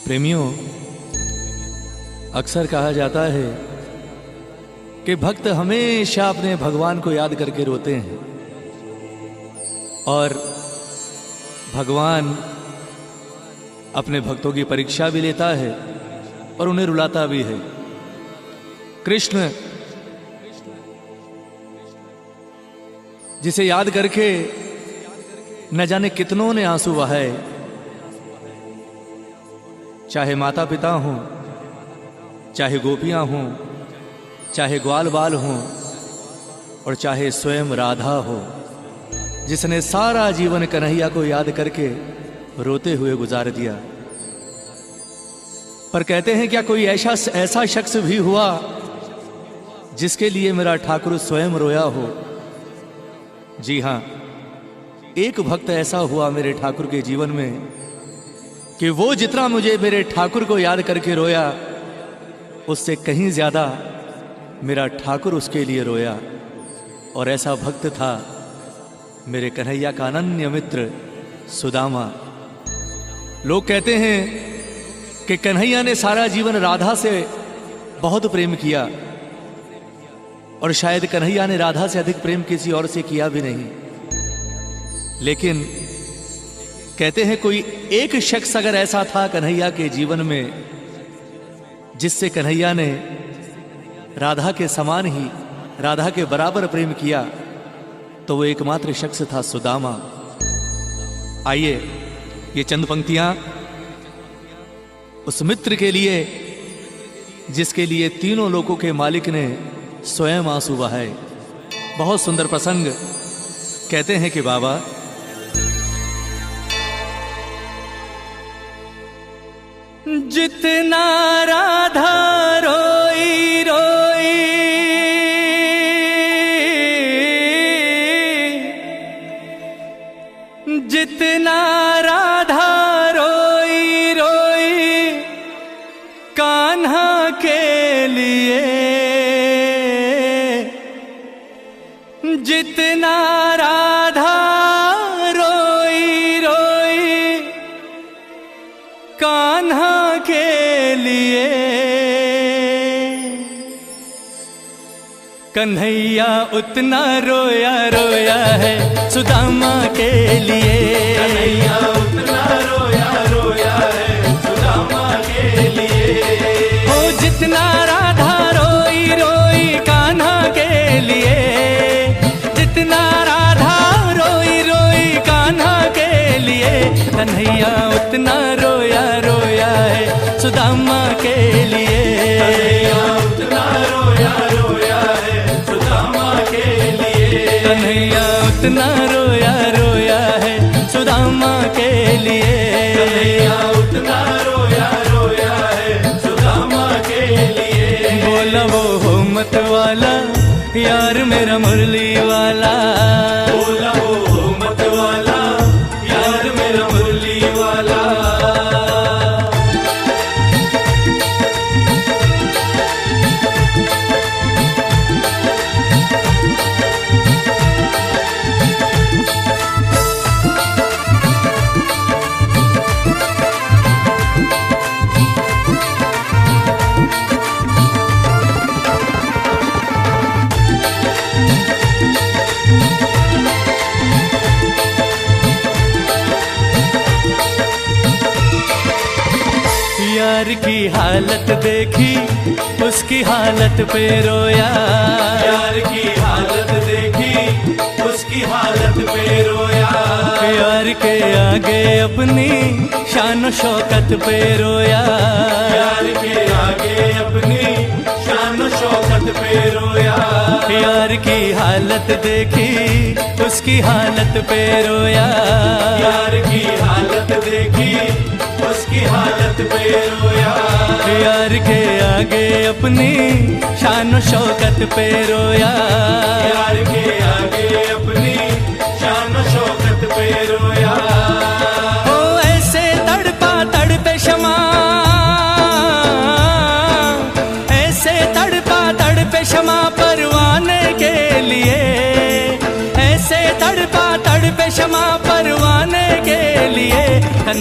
प्रेमियों, अक्सर कहा जाता है कि भक्त हमेशा अपने भगवान को याद करके रोते हैं और भगवान अपने भक्तों की परीक्षा भी लेता है और उन्हें रुलाता भी है। कृष्ण जिसे याद करके न जाने कितनों ने आंसू बहाए, चाहे माता पिता हों, चाहे गोपियां हों, चाहे ग्वाल बाल हों और चाहे स्वयं राधा हो, जिसने सारा जीवन कन्हैया को याद करके रोते हुए गुजार दिया। पर कहते हैं क्या कोई ऐसा शख्स भी हुआ जिसके लिए मेरा ठाकुर स्वयं रोया हो? जी हां, एक भक्त ऐसा हुआ मेरे ठाकुर के जीवन में कि वो जितना मुझे मेरे ठाकुर को याद करके रोया, उससे कहीं ज्यादा मेरा ठाकुर उसके लिए रोया। और ऐसा भक्त था मेरे कन्हैया का अनन्य मित्र सुदामा। लोग कहते हैं कि कन्हैया ने सारा जीवन राधा से बहुत प्रेम किया और शायद कन्हैया ने राधा से अधिक प्रेम किसी और से किया भी नहीं। लेकिन कहते हैं कोई एक शख्स अगर ऐसा था कन्हैया के जीवन में जिससे कन्हैया ने राधा के समान ही, राधा के बराबर प्रेम किया, तो वो एकमात्र शख्स था सुदामा। आइए ये चंद पंक्तियां उस मित्र के लिए जिसके लिए तीनों लोगों के मालिक ने स्वयं आंसू बहाए। बहुत सुंदर प्रसंग। कहते हैं कि बाबा जितना राधा रोई रोई, जितना राधा रोई रोई कान्हा के लिए, जितना राधा रोई रोई कान्हा के लिए, कन्हैया उतना रोया रोया है सुदामा के लिए। कन्हैया उतना रोया रोया है सुदामा के लिए। ओ जितना राधा रोई रोई कान्हा के लिए, जितना राधा रोई रोई कान्हा के लिए, कन्हैया उतना रोया रोया है सुदामा के लिए। कन्हैया उतना रोया रोया है सुदामा के लिए। कन्हैया उतना रोया रोया है सुदामा के लिए। कन्हैया उतना रोया रोया है सुदामा के लिए। बोला वो हो मत वाला यार मेरा मुरली वाला, बोला वो मत वाला यार मेरा मुरली वाला। यार की हालत देखी उसकी हालत पे रोया, यार की हालत देखी उसकी हालत पे रोया। यार के आगे अपनी शान शौकत पे रोया, यार के आगे अपनी शान शौकत पे रोया। यार की हालत देखी उसकी हालत पे रोया, यार की हालत देखी उसकी हालत पे रोया। यार के आगे अपनी शान शौकत पे रोया, यार के आगे अपनी शान शौकत पे रोया। ओ ऐसे तड़पा तड़पे क्षमा, ऐसे तड़पा तड़पे क्षमा परवाने के लिए, ऐसे तड़पा तड़पे क्षमा परवाने के लिए।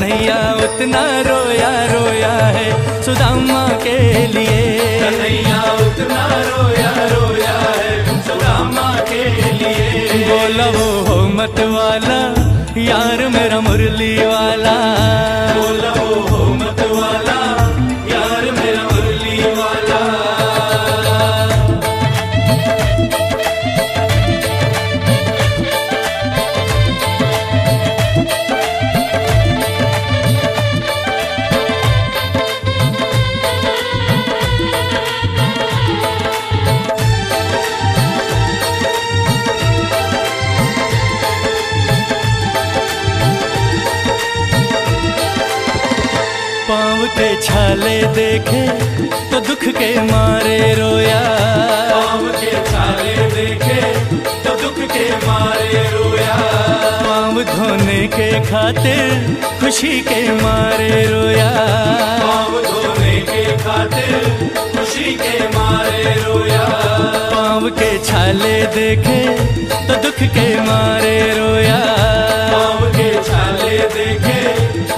कन्हैया उतना रोया रोया है सुदामा के लिए। कन्हैया उतना रोया रोया है सुदामा के लिए। बोला वो हो मत वाला यार मेरा मुरली वाला। बोला वो हो मत वाला यार मेरा मुरली वाला। पाँव के छाले देखे तो दुख के मारे रोया। पाँव के छाले देखे तो दुख के मारे रोया। पाँव धोने के खातिर खुशी के मारे रोया। पाँव धोने के खातिर खुशी के मारे रोया। पाँव के छाले देखे तो दुख के मारे रोया। पाँव के छाले देखे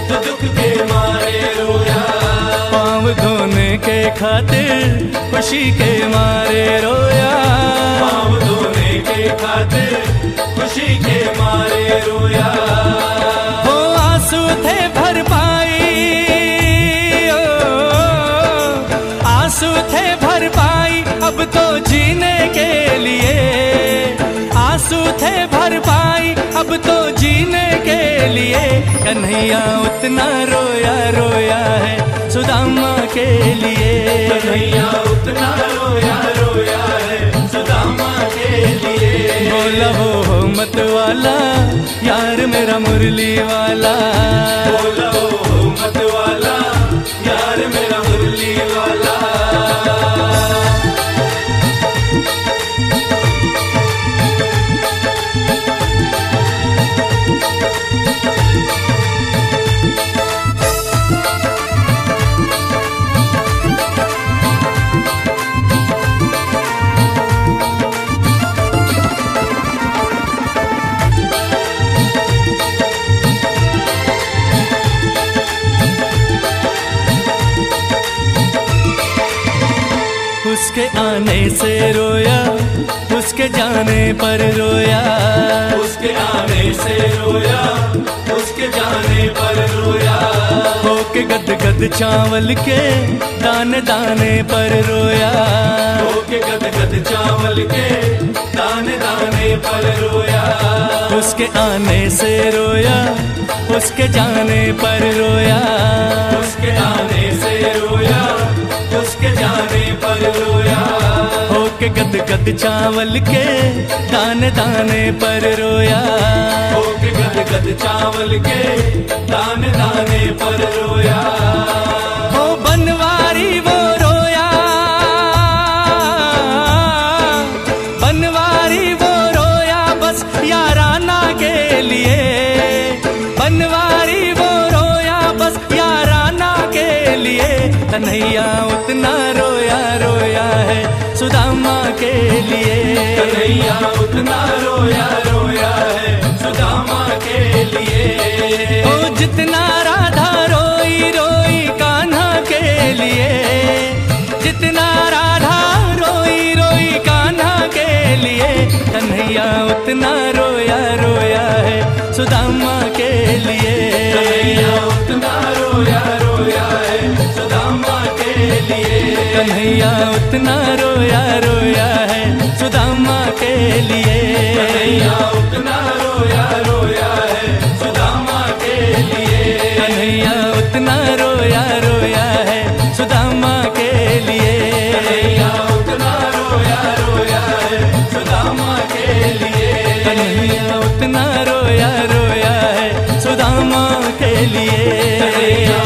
तो दुख के मारे रोया। पाँव धोने के खातिर खुशी के मारे रोया। पाँव धोने के खातिर खुशी के मारे रोया। हो आंसू थे भर पाई, आंसू थे भर पाई अब तो जीने के लिए। आंसू थे भर पाई अब तो जीने के लिए। कन्हैया उतना रोया रोया है सुदामा के लिए। कन्हैया उतना रोया रोया है सुदामा के लिए। बोला वो मत वाला यार मेरा मुरली वाला। बोला वो मत वाला यार मेरा मुरली वाला। उसके आने से रोया, उसके जाने पर रोया। उसके आने से रोया, उसके जाने पर रोया। होके गद गद चावल के दाने दाने पर रोया। होके गद गद चावल के दाने दाने पर रोया। उसके आने से रोया, उसके जाने पर रोया। उसके आने से रोया, उसके जाने पर रोया। होके गद गद चावल के दाने दाने पर रोया। होके गद गद चावल के दाने दाने पर रोया। हो बनवारी वो रोया, बनवारी वो रोया बस याराना के लिए। बनवारी वो रोया बस याराना के लिए। कन्हैया उतना रोया रोया है सुदामा के लिए। कन्हैया उतना रोया रोया है सुदामा के लिए। ओ जितना राधा रोई रोई कान्हा के लिए। जितना राधा रोई रोई कान्हा के लिए। कन्हैया उतना रोया रोया है सुदामा के लिए। कन्हैया उतना रोया रोया है सुदामा के लिए। कन्हैया उतना रोया रोया है सुदामा के लिए। कन्हैया उतना रोया रोया है सुदामा के लिए। कन्हैया उतना रोया रोया है सुदामा के लिए। कन्हैया उतना रोया रोया है सुदामा के लिए। कन्हैया उतना रोया रोया है सुदामा के लिए। कन्हैया